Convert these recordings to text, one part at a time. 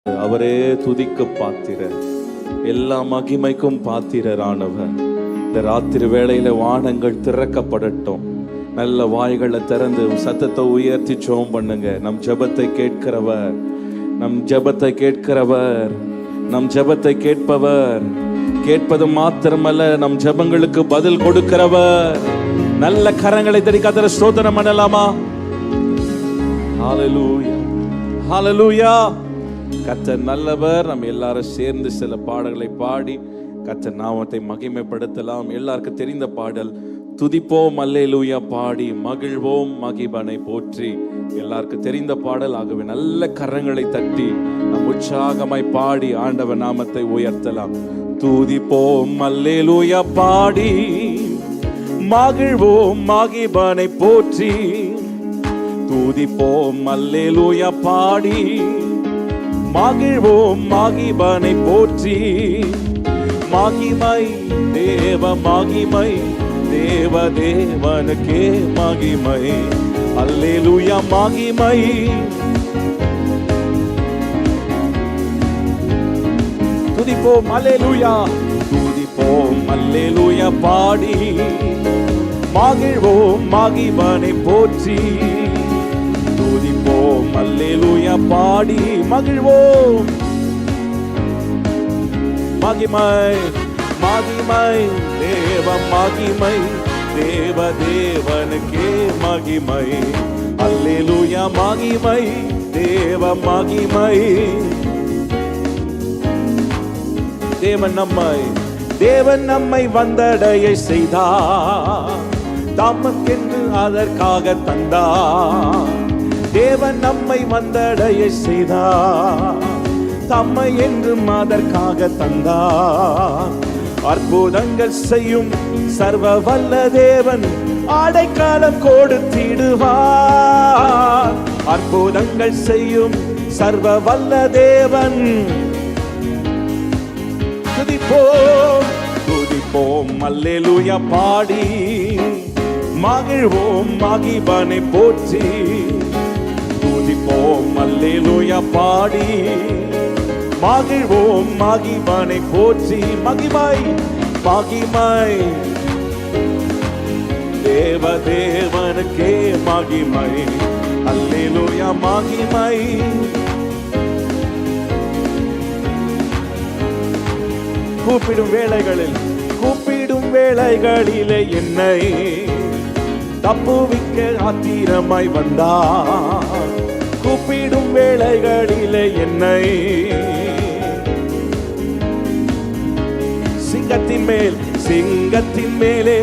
அவரே துதிக்க பாத்திரர், எல்லா மகிமைக்கும் பாத்திரரானவர். இந்த ராத்திரி வேளையில வானங்கள் திறக்கப்படட்டும். நல்ல வாய்களை திறந்து சத்தத்தை உயர்த்தி ஜெபம் பண்ணுங்க. நம் ஜெபத்தை கேட்கிறவர், நம் ஜெபத்தை கேட்கிறவர், நம் ஜெபத்தை கேட்பவர். கேட்பது மாத்திரமல்ல, நம் ஜெபங்களுக்கு பதில் கொடுக்கிறவர். நல்ல கரங்களை தட்டி கர்த்தரை ஸ்தோத்திரம் பண்ணலாமா? ஹalleluya, ஹalleluya. கர்த்தர் நல்லவர். நம்ம எல்லாரும் சேர்ந்து சில பாடல்களை பாடி கர்த்தர் நாமத்தை மகிமைப்படுத்தலாம். எல்லாருக்கும் தெரிந்த பாடல், துதிப்போம் அல்லேலூயா பாடி மகிழ்வோம் மகிபனை போற்றி. எல்லாருக்கும் தெரிந்த பாடல். ஆகவே நல்ல கரங்களை தட்டி நம் உற்சாகமாய் பாடி ஆண்டவர் நாமத்தை உயர்த்தலாம். துதிப்போம் அல்லேலூயா பாடி மகிழ்வோம் மகிபனை போற்றி. துதிப்போம் அல்லேலூயா பாடி மகிழ்வோம் மகிபனை போற்றி. மகிமை தேவ மகிமை, தேவ தேவனுக்கே மகிமை. அல்லேலூயா மகிமை. துதிப்போம் அல்லேலூயா, துதிப்போம் அல்லேலூயா பாடி மகிழ்வோம் மகிபனை போற்றி. துதிப்போம் அல்லேலூயா பாடி மகிழ்வோம். மகிமை மகிமை தேவ மகிமை, தேவ தேவனுக்கே மகிமை. அல்லேலூயா மகிமை தேவ மகிமை. தேவன் நம்மை வந்தடைய செய்தார், தமக்கென்று அதற்காக தந்தார். தேவன் நம்மை வந்தடைய செய்தார், தம்மை என்றும் அதற்காக தந்தார். அற்புதங்கள் செய்யும் சர்வ வல்ல தேவன் அடைக்கலம் கொடுத்திடுவார். அற்புதங்கள் செய்யும் சர்வ வல்ல தேவன். துதிப்போம் துதிப்போம் அல்லேலூயா பாடி மகிழ்வோம் மகிபனை போற்றி. துதிப்போம் அல்லேலூயா பாடி மகிழ்வோம் மகிபனை போற்றி. மகிமை மகிமை தேவ தேவனுக்கே மகிமை. அல்லேலூயா மகிமை. கூப்பிடும் வேளைகளிலே என்னை தப்புவிக்க ஆத்திரமாய் வந்தார். கூப்பிடும் வேளைகளிலே என்னை சிங்கத்தின் மேலே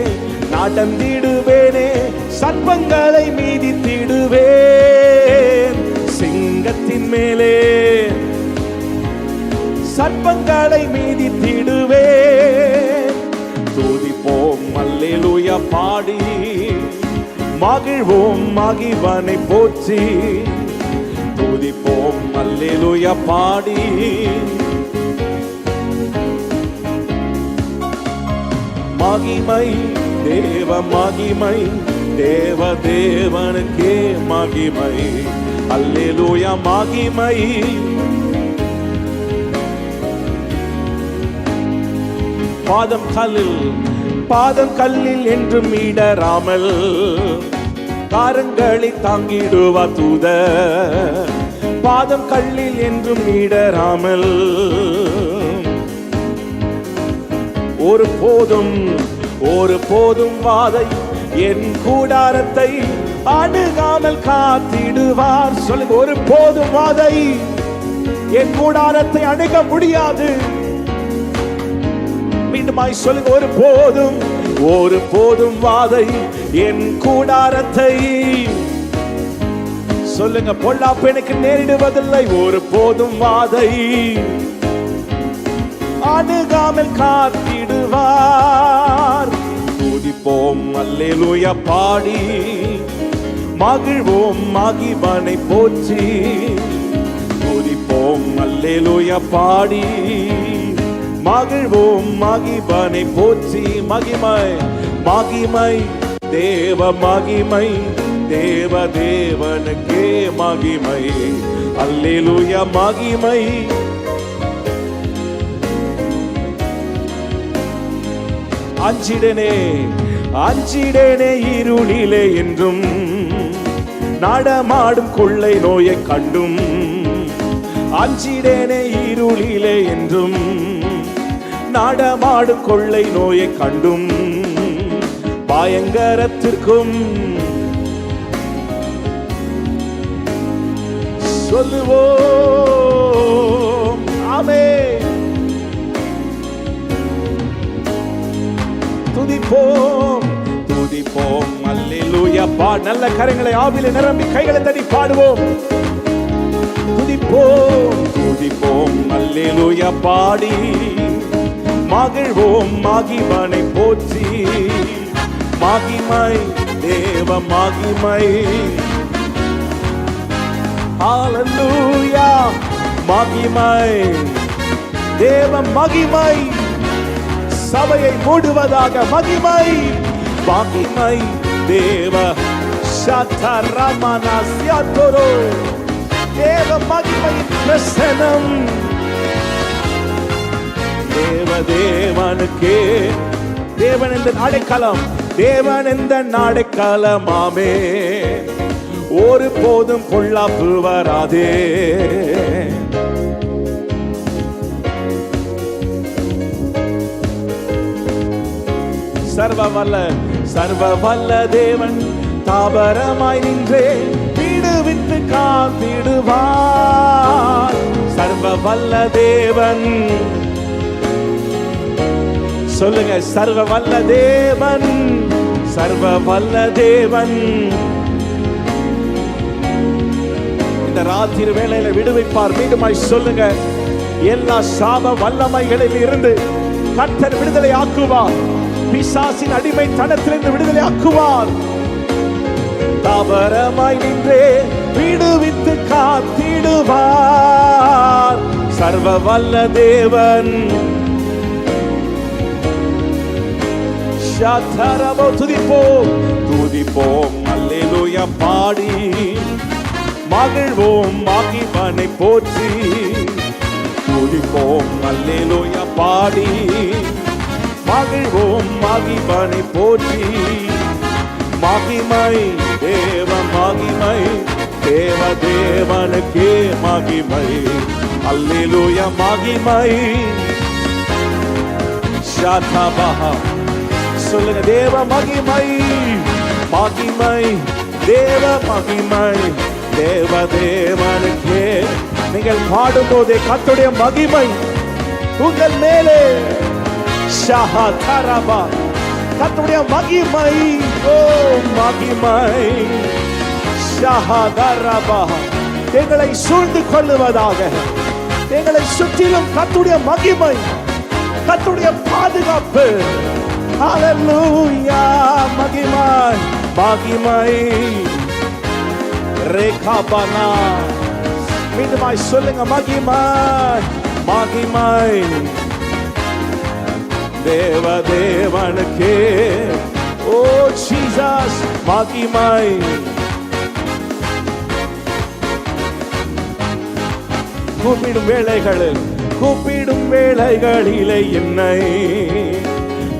நடந்திடுவேனே, சர்ப்பங்களை மீதித்திடுவேன். சிங்கத்தின் மேலே சர்ப்பங்களை மீதித்திடுவேன். துதிப்போம் அல்லேலூயா பாடி மகிழ்வோம் மகிபனை போற்றி. துதிப்போம் அல்லேலூயா பாடி மகிமை தேவ மகிமை, தேவ தேவனுக்கே மகிமை. அல்லேலூயா மகிமை. பாதம் கல்லில் என்றும் இடராமல் காரங்களை தாங்கிடுவா தூதர். பாதம் கல்லில் என்றும் இடராமல் ஒரு போதும் வாதை என் கூடாரத்தை அணுகாமல் காத்திடுவார். சொல்லுங்க, ஒரு போதும் வாதை என் கூடாரத்தை அணுக முடியாது. மீண்டுமாய் சொல்லுங்க, ஒரு போதும் வாதை என் கூடாரத்தை. சொல்லுங்க, பொல்லாப்பு எனக்கு நேரிடுவதில்லை. ஒரு போதும் வாதை அணுகாமல் காத்திடுவார். துதிப்போம் அல்லேலூயா பாடி மகிழ்வோம் மகிபனை போற்றி. துதிப்போம் அல்லேலூயா பாடி மகிழ்வோம் மகிபனை போற்றி. மகிமை மகிமை தேவ மகிமை, தேவ தேவனுக்கே மகிமை. அல்லேலூயா மகிமை. அஞ்சிடனே அஞ்சிடனே இருளிலே என்றும், நடமாடும் கொள்ளை நோயை கண்டும். அஞ்சிடனே இருளிலே என்றும், நடமாடும் கொள்ளை நோயை கண்டும். பயங்கரத்திற்கும் சொல்லுவோம் ஆமென். துதிப்போம் துதிப்போம் அல்லேலூயா. நல்ல கரங்களை ஆவிலே நிரம்பி கைகளை தட்டி பாடுவோம். துதிப்போம் துதிப்போம் அல்லேலூயா பாடி மகிழ்வோம் மகிமனை போற்றி. மகிமை தேவ மகிமை. ஹல்லேலூயா மகிமை தேவ மகிமை. சபையை மூடுவதாக மகிமை மகிமை தேவ சதரமனஸ்யதோரோ. தேவ மகிமையின் பிரசனம் தேவனுக்கே. தேவன் என்ற அடைக்கலம், தேவன் என்ற அடைக்கலம். ஆமென். ஒரு போதும் பொல்லாப்பு வராதே. சர்வ வல்ல தேவன் தாபரமாய் நின்றே விடுவித்து காத்திடுவார். சர்வ வல்ல தேவன் சொல்லுங்க. சர்வ வல்ல தேவன், சர்வ வல்ல தேவன் இந்த ராத்திரி வேளையில விடுவிப்பார். மீண்டுமாய் சொல்லுங்க. எல்லா சாப வல்லமைகளில் இருந்து கர்த்தர் விடுதலை ஆக்குவார். பிசாசின் அடிமைத்தனத்திலிருந்து விடுதலை ஆக்குவார். தாபரமாய் நின்றே விடுவித்து காத்திடுவார். சர்வ வல்ல தேவன். துதிப்போம் துதிப்போம் அல்லேலூயா பாடி மகிழ்வோம் மகிமனை போற்றி. துதிப்போம் அல்லேலூயா பாடி மகிழ்வோம் மகிமனை போற்றி. மகிமை தேவ மகிமை. தேவ தேவனுக்கே மகிமை. அல்லேலூயா மகிமை. ஷாதபஹா சொல்லுங்க. தேவ மகிமை மகிமை தேவ மகிமை. தேவ தேவனுக்கே. நீங்கள் பாடும்போதே கர்த்தருடைய மகிமை உங்கள் மேலே. ஷஹதரபா கர்த்தருடைய மகிமை. ஓ மகிமை ஷஹதரபா எங்களை சூழ்ந்து கொள்ளுவதாக. எங்களை சுற்றிலும் கர்த்தருடைய மகிமை, கர்த்தருடைய பாதுகாப்பு. ஹல்லேலூயா மகிமை மகிமை. ரேகாபனா மீண்டுமாய் சொல்லுங்க. மகிமை மகிமை தேவ தேவனுக்கே. ஓ ஜீசஸ் மகிமை. கூப்பிடும் வேளைகளிலே என்னை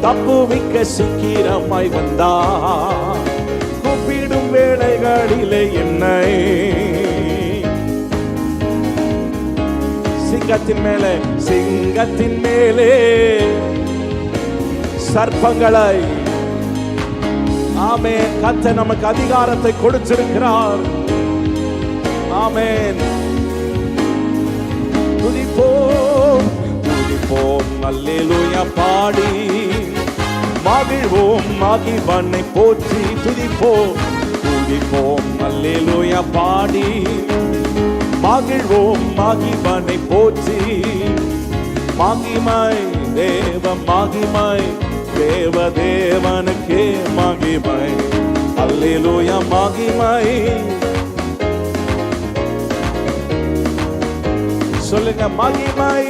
தப்புவிக்க சீக்கிரமாய் வந்தார். கூப்பிடும் வேளைகளிலே என்னை சிங்கத்தின் மேலே சர்ப்பங்களை. ஆமென். கர்த்தர் நமக்கு அதிகாரத்தை கொடுத்திருக்கிறார். ஆமென். துதிப்போம் துதிப்போம் அல்லேலூயா பாடி மகிழ்வோம் மகிமனை போற்றி. துதிப்போம் துதிப்போம் அல்லேலூயா பாடி மகிழ்வோம் மகிமனை போற்றி. மகிமை தேவ மகிமை. தேவ தேவனுக்கே மகிமை. அல்லேலூயா மகிமை. சொல்லுங்க. மகிமை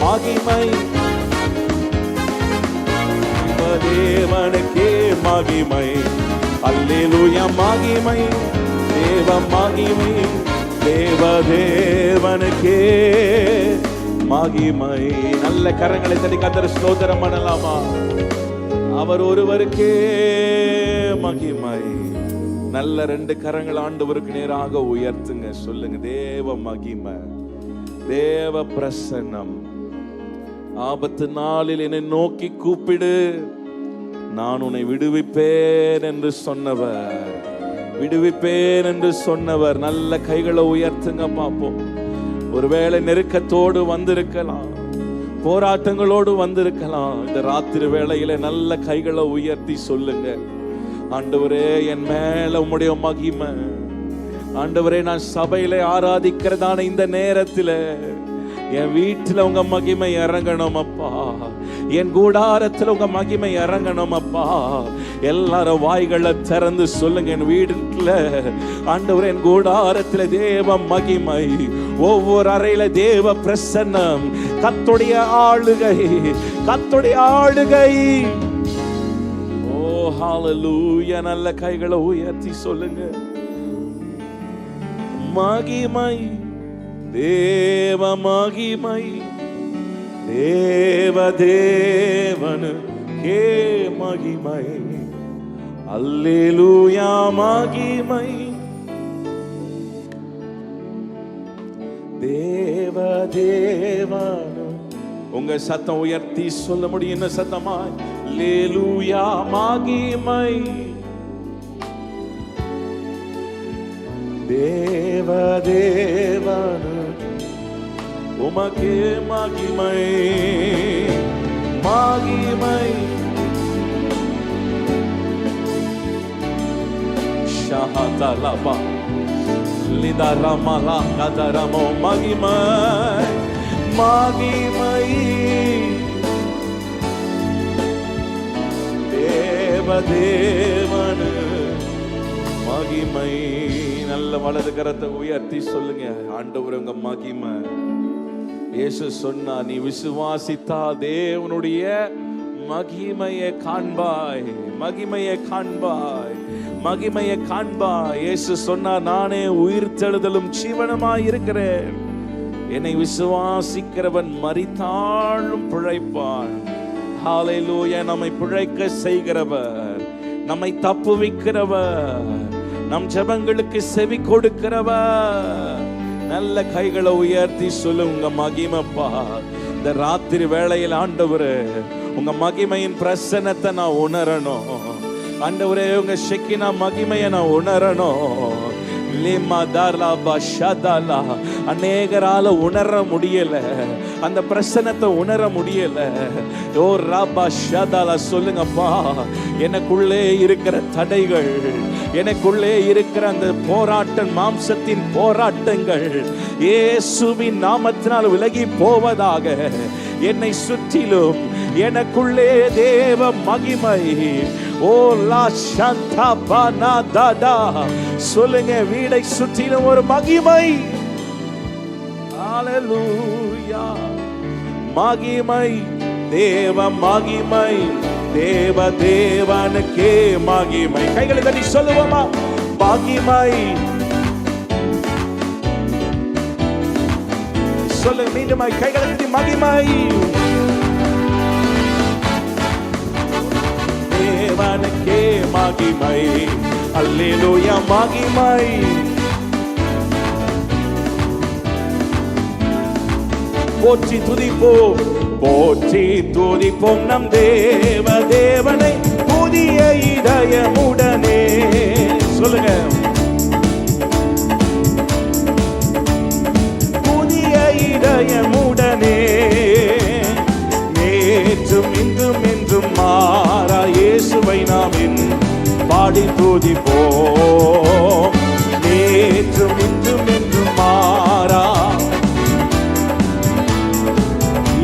மகிமை தேவனுக்கே மகிமை. அல்லேலூயா மகிமை. தேவ மகிமை. தேவனுக்கே மகிமை. நல்ல கரங்களை தட்டி கர்த்தர் ஸ்தோத்திரம் பண்ணலாமா? அவர் ஒருவருக்கே மகிமை. நல்ல 2 கரங்கள் ஆண்டவருக்கு நேராக உயர்த்துங்க. சொல்லுங்க, தேவ மகிமை, தேவ பிரசன்னம். ஆபத்து நாளில் என்னை நோக்கி கூப்பிடு, நான் உன்னை விடுவிப்பேன் என்று சொன்னவர், விடுவிப்பேன் என்று சொன்னவர். நல்ல கைகளை உயர்த்துங்க பார்ப்போம். ஒருவேளை நெருக்கத்தோடு வந்திருக்கலாம், போராட்டங்களோடு வந்திருக்கலாம். இந்த ராத்திரி வேளையில நல்ல கைகளை உயர்த்தி சொல்லுங்க, ஆண்டவரே என் மேல உம்முடைய மகிமை. ஆண்டவரே, நான் சபையில ஆராதிக்கிறதான இந்த நேரத்தில் என் வீட்டுல உங்க மகிமை இறங்கணும் அப்பா, என் கூடாரத்தில் உங்க மகிமை இறங்கணும் அப்பா. எல்லாரும் வாய்களை திறந்து சொல்லுங்க, என் வீட்டுல ஆண்டவரே, என் கூடாரத்தில் தேவ மகிமை, ஒவ்வொரு அறையில தேவ பிரசன்னம், கர்த்தருடைய ஆளுகை, கர்த்தருடைய ஆளுகை. ஓ ஹalleluya. நல்ல கைகளை உயர்த்தி சொல்லுங்க, மகிமை, தேவ மகிமை, தேவனுக்கே மகிமை. அல்லேலூயா மகிமை, தேவனு. உங்க சத்தம் உயர்த்தி சொல்ல முடியும் என்ன சத்தமா? அல்லேலூயா மகிமை, தேவனு உமக்கே மகிமை, மகிமை. ஷஹதலபா லிதரமலா கதரமோ மகிமை, மகிமை, தேவனு மகிமை. நல்ல வலது கரத்தை உயர்த்தி சொல்லுங்க, ஆண்டவரே உங்க மகிமை. இயேசு சொன்னா, நீ விசுவாசித்தா தேவனுடைய மகிமையை காண்பாய், மகிமையை காண்பாய், மகிமையை காண்பாய். இயேசு சொன்னா, நானே உயிர்த்தெழுதலும் ஜீவனுமாய் இருக்கிறேன், என்னை விசுவாசிக்கிறவன் மரித்தாலும் பிழைப்பான். ஹalleluya. நம்மை பிழைக்க செய்கிறவர், நம்மை தப்புவிக்கிறவர், நம் ஜெபங்களுக்கு செவி கொடுக்கிறவர். நல்ல கைகளை உயர்த்தி சொல்லுங்க, மகிமைப்பா. இந்த ராத்திரி வேளையில் ஆண்டவரே, உங்க மகிமையின் பிரசன்னத்தை நான் உணரணும். ஆண்டவரே, உங்க ஷெக்கினா மகிமையை நான் உணரணும். அநேகரால உணர முடியல, அந்த பிரசன்னத்தை உணர முடியல. ஓ ராபா ஷதாலா. சொல்லுங்கப்பா, எனக்குள்ளே இருக்கிற தடைகள், எனக்குள்ளே இருக்கிற அந்த போராட்டம், மாம்சத்தின் போராட்டங்கள் இயேசுவின் நாமத்தினால் விலகி போவதாக. என்னை சுற்றிலும் எனக்குள்ளே தேவ மகிமை. ஓ லா சந்தா பானா தாதா. சொல்லுங்க, வீடை சுற்றிலும் ஒரு மகிமை. ஹalleluya. மகிமை, தேவ மகிமை, தேவனுக்கே மகிமை. கைகளை தட்டி சொல்லுவோமா, மகிமை. சொல்லுங்க மீண்டும், கைகளை தட்டி மகிமை, தேவனுக்கே மகிமை. அல்லேலூயா மகிமை. போற்றி துதிப்போம், போற்றி துதிப்போம் நம் தேவனை புதிய இதயமுடனே. சொல்லுங்க, புதிய இதயமுடனே. நேற்றும் இன்றும் என்றும் மாறா இயேசுவை நாம் பாடி துதிப்போம். நேற்றும் இன்றும் என்றும் மாறா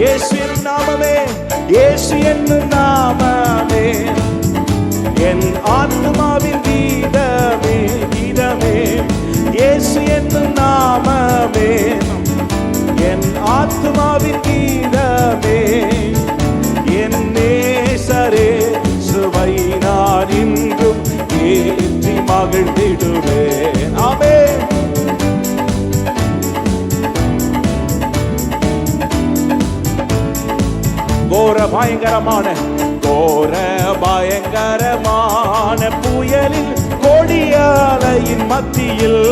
இயேசு என்னும் நாமமே, இயேசு என்னும் நாமமே என் ஆத்துமாவின் கீதமே, கீதமே. இயேசு என்னும் நாமமே என் ஆத்துமாவின் கீதமே. என் நேசரே சுவை நான் இன்றும் ஏற்றி மகிழ்ந்திடுவேன். ஆமென். கோர பயங்கரமான புயலில் கொடிய அலையின் மத்தியில்,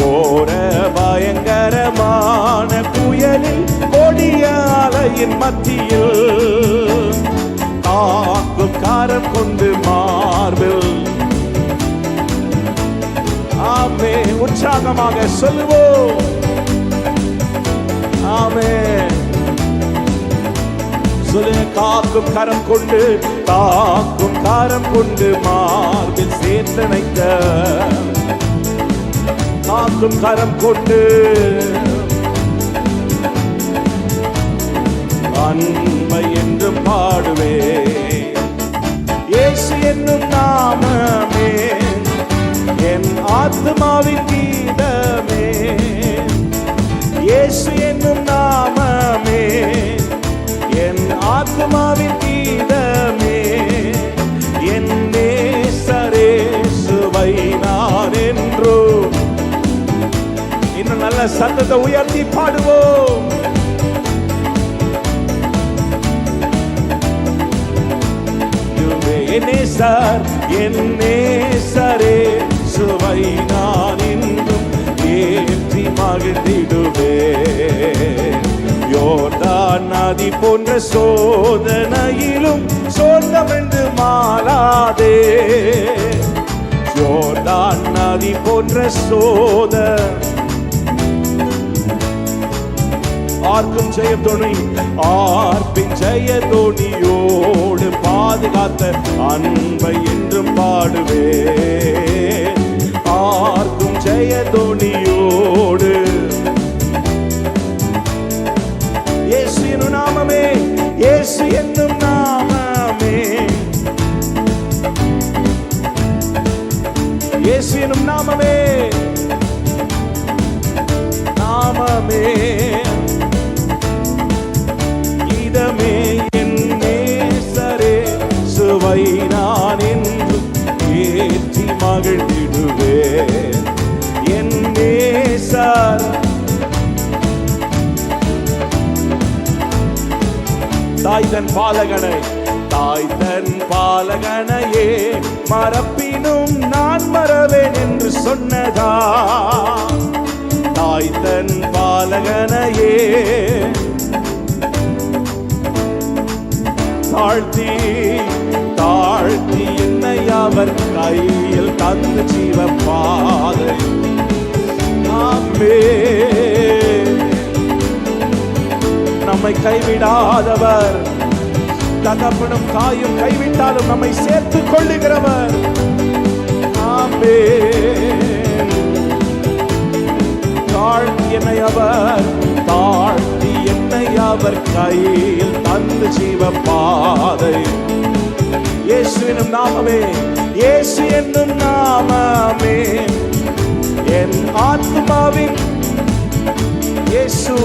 கோர பயங்கரமான புயலில் கொடிய அலையின் மத்தியில், தாக்கும் காரம் கொண்டு மார்பில். ஆமே, உற்சாகமாக சொல்லுவோம். ஆமே, சொல்லுங்க. காக்கும் கரம் கொண்டு, தாக்கும் காரம் கொண்டு மார்பில் சேர்த்தணைத்த, காக்கும் கரம் கொண்டு அன்பை என்று பாடுவே. இயேசு என்னும் நாமமே என் ஆத்மாவின் கீதமே, இயேசு என்னும் நாமமே என் ஆத்மாவின் கீதமே, என் நேசரேசுவை நான் என்று. இன்னும் நல்ல சத்தத்தை உயர்த்தி பாடுவோம். என் நேசரேசுவை நான் என்றும் ஏற்றி மகிழ்ந்திடுவேன். யோர்தான் நதி போன்ற சோதனையிலும் சோர்ந்தமென்று மாறாதே, யோர்தான் நதி போன்ற ஆர்க்கும் ஜெயத்தோணி, ஆர்ப்பின் ஜெயத்தோணியோடு பாதுகாத்த அன்பை என்றும் பாடுவே. ஆர்க்கும் ஜெயத்தோணியோடு இயேசு என்னும் நாமமே, இயேசு என்னும் நாமமே, இயேசு என்னும் நாமமே, நாமமே கீதமே, என் நேசரேசுவை நான் என்றும் ஏற்றி மகிழ்ந்திடுவேன். என் நேசர் தாய் தன் பாலகனை, தாய் தன் பாலகனையே மறப்பினும் நான் மறவேன் என்று சொன்னதா, தாய் தன் பாலகனையே தாழ்த்தி தாழ்த்தி என்னை அவர் கையில் தந்து ஜீவ பாதை. நம்மை கைவிடாதவர், தகப்பனும் தாயும் கைவிட்டாலும் நம்மை சேர்த்துக் கொள்ளுகிறவர். தாழ்த்தி என்னை அவர், தாழ்த்தி என்னை அவர் கையில் தந்து ஜீவ பாதை. இயேசு என்னும் நாமமே, இயேசு என்னும் நாமமே என் ஆத்மாவின், இயேசு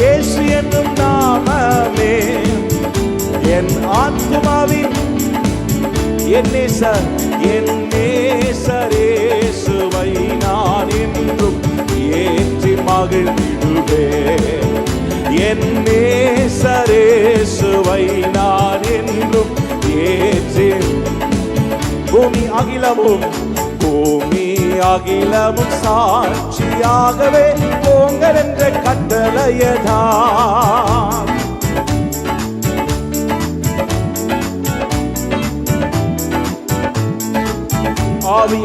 இயேசு என்னும் நாமமே என் ஆத்மாவின், என் நேசர், என் நேசரேசுவை நான் என்றும் ஏற்றி மகிழ்ந்திடுவேன். என் நேசரேசுவை நான் என்றும் ஏற்றி. பூமி அகிலமும் சாட்சியாகவே போங்கள் என்ற கட்டளையதான். ஆவி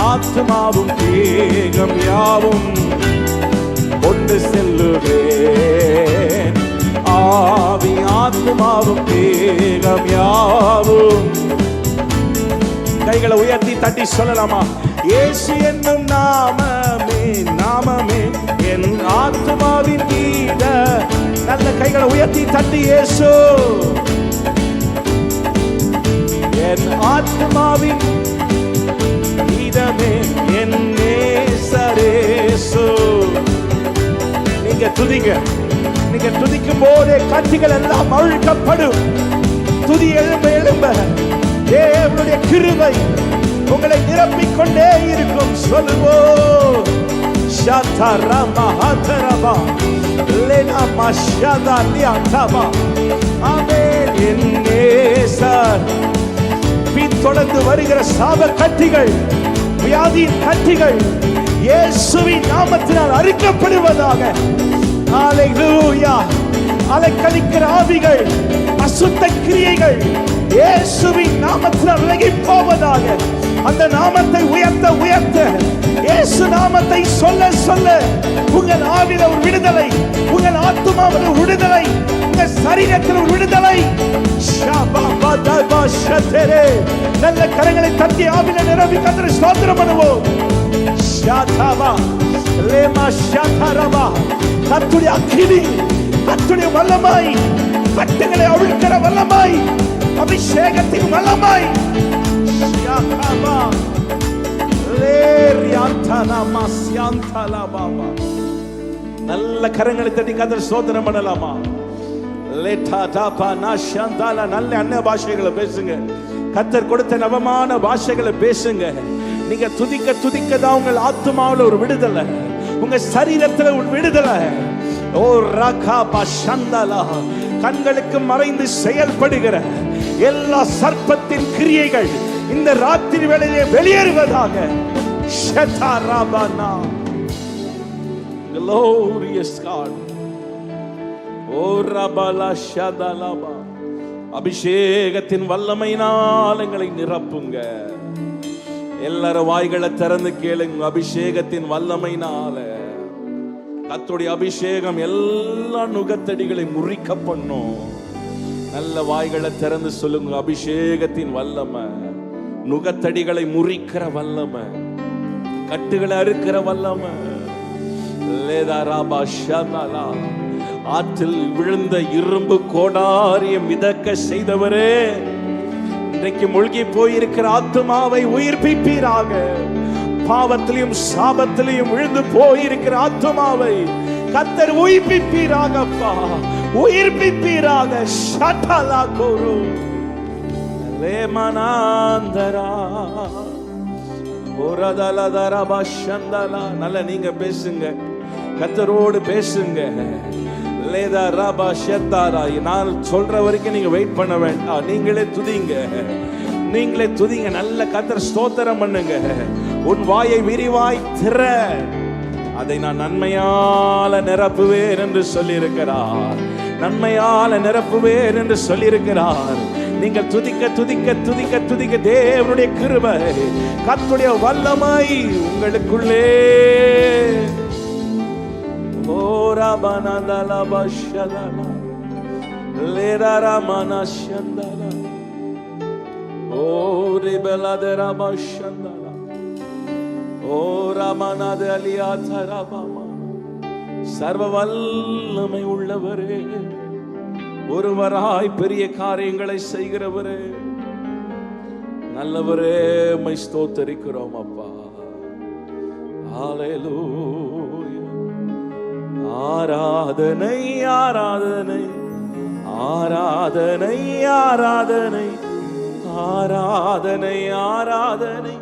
ஆத்மாவும் தேகம் யாவும் கொண்டு செல்லுவேன். ஆவி ஆத்மாவும் தேகம் யாவும். கைகளை உயர்த்தி தட்டி சொல்லலாமா? இயேசு என்னும் நாமமே, நாமமே என் ஆத்மாவின் கீத. நல்ல கைகளை உயர்த்தி தட்டி இயேசு என் ஆத்மாவின் கீதமே, என் நேசரேசு. நீங்க துதிங்க. நீங்க துதிக்கும் போதே கட்டிகள் எல்லாம் அழுக்கப்படும். துதி எழும்ப தேவனுடைய கிருபை உங்களை நிரப்பிக் கொண்டே இருக்கும். சொல்லுவோம் shatarama hataraba lena mashada liataba. ஆமென். என் நேசர் பின்தொடர்ந்து வருகிற சாப கட்டிகள், வியாதியின் கட்டிகள் இயேசுவின் நாமத்தினால் அறுக்கப்படுவதாக. ஹalleluya. அலைக்கழிக்கிற ஆவிகள், அசுத்த கிரியைகள் இயேசுவின் நாமத்தினால் விலகி போவதாக. அந்த நாமத்தை உயர்த்த உயர்த்த, இயேசு நாமத்தை சொல்ல சொல்ல உங்கள் ஆவில ஒரு விடுதலை, உங்கள் ஆத்துமாவில் ஒரு விடுதலை, உங்கள் சரீரத்தில் ஒரு விடுதலை. நல்ல கரங்களை தட்டி ஆவில நிரம்பி கர்த்தரை ஸ்தோத்திரம் பண்ணுவோம். கர்த்தருடைய அக்கினி, கர்த்தருடைய வல்லமை, கட்டுகளை அவிழ்க்கிற வல்லமை, அபிஷேகத்தின் வல்லமை. நல்ல கரங்களை தட்டி கர்த்தரை ஸ்தோத்திரம் பண்ணலாமா? நல்ல அந்நிய பாஷைகளை பேசுங்க. கர்த்தர் கொடுத்த நவமான பாஷைகளை பேசுங்க. நீங்க துதிக்க துதிக்க தான் உங்கள் ஆத்துமாவில் ஒரு விடுதலை, உங்க சரீரத்தில் ஒரு விடுதலை. ஓ ராகா பஷந்தலா. கண்களுக்கு மறைந்து செயல்படுகிற எல்லா சர்ப்பத்தின் கிரியைகள் இந்த ராத்திரி வேளையிலே வெளியேறுவதாக. ஷதராபனா. Glorious God. ஓ ரபலா ஷதலபா. அபிஷேகத்தின் வல்லமையினால் எங்களை நிரப்புங்க. எல்லாரும் வாய்களை திறந்து கேளுங்க. அபிஷேகத்தின் வல்லமையினால கர்த்தருடைய அபிஷேகம் எல்லா நுகத்தடிகளை முறிக்க பண்ணும். நல்ல வாய்களை திறந்து சொல்லுங்க. அபிஷேகத்தின் வல்லமை, நுகத்தடிகளை முறிக்கிற வல்லமை, கட்டுகளை அறுக்கிற வல்லமை. ஆற்றில் விழுந்த இரும்பு கோடாரிய மிதக்க செய்தவரே, இன்றைக்கு மூழ்கி போயிருக்கிற ஆத்துமாவை உயிர்ப்பிப்பீராக. பாவத்திலையும் சாபத்திலையும் விழுந்து போயிருக்கிற ஆத்துமாவை கர்த்தர் உயிர்ப்பிப்பீராகப்பா, உயிர்ப்பிப்பீராக. ஷட்டலா கோரு லேமனாந்தரா ஒரதலதரா பஷந்தலா. நல்ல நீங்க பேசுங்க, கர்த்தரோடு பேசுங்க. லேதா ரபா ஷத்தாரா. நான் சொல்ற வரைக்கும் நீங்க வெயிட் பண்ண வேண்டாம். நீங்களே துதிங்க, நீங்களே துதிங்க. நல்ல கர்த்தர் ஸ்தோத்திரம் பண்ணுங்க. உன் வாயை விரிவாய் திற, அதை நான் நன்மையால நிரப்புவேன் என்று சொல்லியிருக்கிறார். நன்மையால நிரப்புவேன் என்று சொல்லியிருக்கிறார். நீங்கள் துதிக்க துதிக்க துதிக்க துதிக்க தேவனுடைய கிருபை, கர்த்தருடைய வல்லமை உங்களுக்குள்ளே. ஓரபனதல பஷதல லேரரமன ஷந்தல ஓரிபலதர பஷந்தல ஓரமனதலியாதரபமா. சர்வ வல்லமை உள்ளவரே, ஒருவராய் பெரிய காரியங்களை செய்கிறவரே, நல்லவரே, உம்மை ஸ்தோத்திரிக்கிறோம் அப்பா. ஹல்லேலூயா. ஆராதனை ஆராதனை ஆராதனை ஆராதனை ஆராதனை ஆராதனை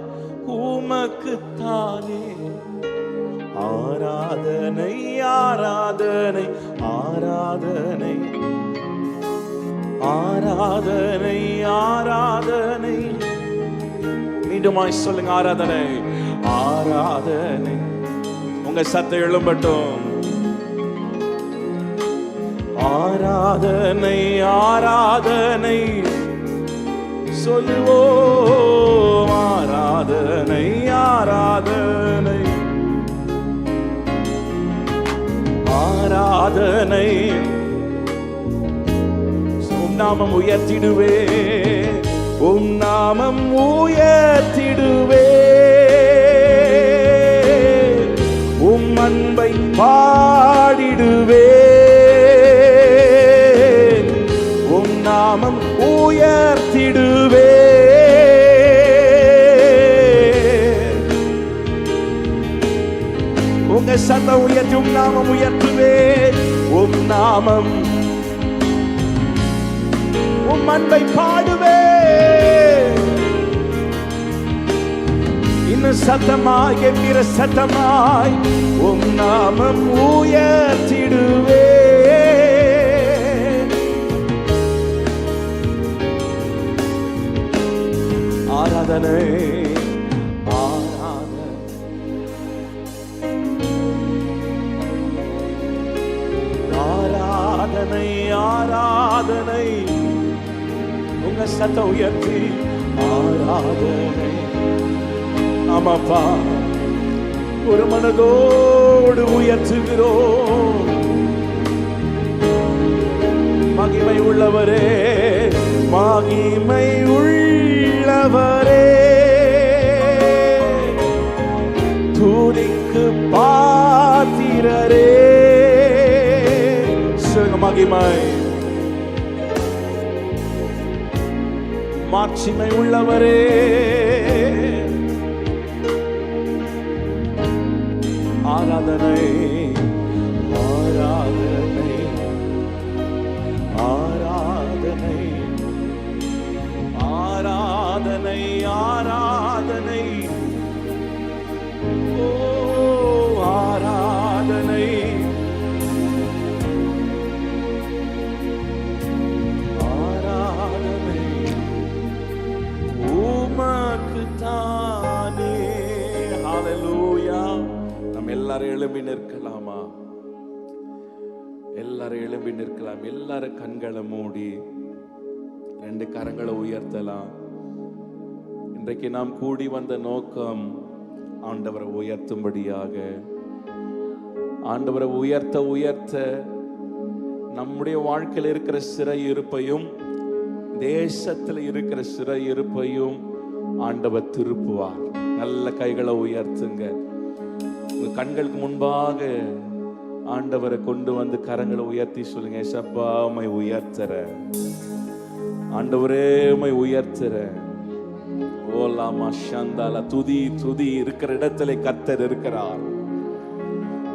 உமக்குத்தானே. ஆராதனை ஆராதனை ஆராதனை ஆராதனை ஆராதனை. மீண்டுமாய் சொல்லுங்க. ஆராதனை ஆராதனை. உங்க சத்தம் எழும்பட்டும். ஆராதனை ஆராதனை சொல்லுவோம். ஆராதனை ஆராதனை ஆராதனை. உம் நாமம் உயர்த்திடுவே, உம் நாமம் உயர்த்திடுவே, உம் அன்பை பாடிடுவே, உம் நாமம் உயர்த்திடுவே. உங்க சத்தம் உயர்த்தி உம் நாமம் உயர்த்துவே. உம் நாமம், உம் அன்பை பாடுவே. சத்தமாய் என்கிற சத்தமாய் உம் நாமம் உயர்த்திடுவே. ஆராதனை ஆராதனை ஆராதனை உங்க சத்தம் உயர்த்தி ஆராதனை. ஆமாப்பா, ஒரு மனதோடு உயர்த்துகிறோம். மகிமை உள்ளவரே, மகிமை உள்ளவரே, துதிக்கு பாத்திரரே. மகிமை மாட்சிமை உள்ளவரே, ஆராதனை ஆராதனை ஆராதனை ஆராதனை ஆராதனை ஓ ஆராதனை ஆராதனை உமக்கு தானே. ஹல்லேலூயா. நம்ம எல்லாரும் எழும்பி நிற்கலாமா? எல்லாரும் எழும்பி நிற்கலாம். எல்லாரும் கண்களை மூடி 2 கரங்களை உயர்த்தலாம். இன்றைக்கு நாம் கூடி வந்த நோக்கம் ஆண்டவரை உயர்த்தும்படியாக. ஆண்டவரை உயர்த்த உயர்த்த நம்முடைய வாழ்க்கையில் இருக்கிற சிறையிருப்பையும் தேசத்தில் இருக்கிற சிறையிருப்பையும் ஆண்டவர் திருப்புவார். நல்ல கைகளை உயர்த்துங்க. கண்களுக்கு முன்பாக ஆண்டவரை கொண்டு வந்து கரங்களை உயர்த்தி சொல்லுங்க, ஏசப்பா உம்மை உயர்த்துற ஆண்டவரே, உம்மை உயர்த்துற. ஓலாமா ஷந்தாலா. துதி துதி இருக்கிற இடத்திலே கர்த்தர் இருக்கிறார்.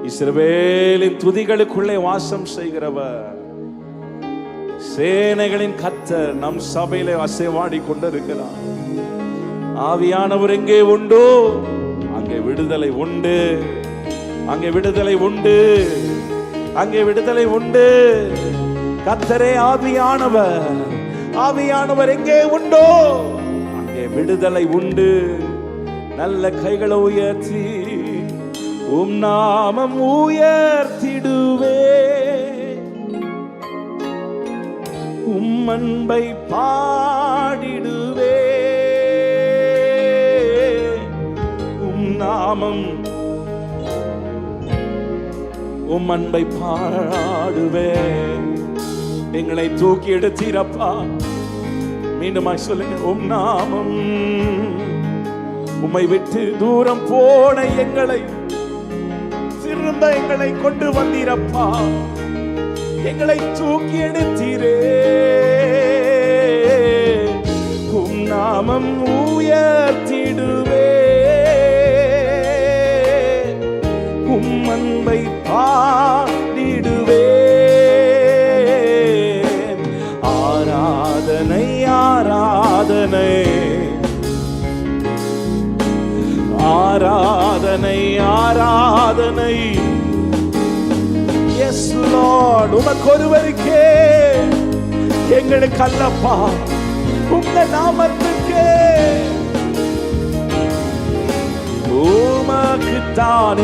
இஸ்ரவேலின் துதிகளுக்குள்ளே வாசம் செய்கிறவர், சேனைகளின் கர்த்தர் நம் சபையிலே அசைவாடி கொண்டிருக்கிறார். ஆவியானவர் எங்கே உண்டோ அங்கே விடுதலை உண்டு, அங்கே விடுதலை உண்டு, அங்கே விடுதலை உண்டு. கர்த்தரே ஆவியானவர், ஆவியானவர் எங்கே உண்டோ அங்கே விடுதலை உண்டு. நல்ல கைகளை உயர்த்தி உம் நாமம் உயர்த்திடுவே. உம் அன்பை பாடிடுவே. உம் நாமம் உம் அன்பை பாடுவே. எங்களை தூக்கி எடுத்தீரப்பா. மீண்டுமாய் சொல்லுங்க, உம் நாமம். உம்மை விட்டு தூரம் போன எங்களை திரும்ப எங்களை கொண்டு வந்தீரப்பா. எங்களை தூக்கி எடுத்தீரே. உம் நாமம் உயர்த்திடுவே. உம் அன்பை பாடிடுவே. ஆராதனை ஆராதனை ஆராதனை ஆராதனை. எஸ் லார்ட், உமக்கு ஒருவருக்கே, எங்களுக்கு அல்லப்பா, உங்க நாமத்துக்கே. உமக்கு தானே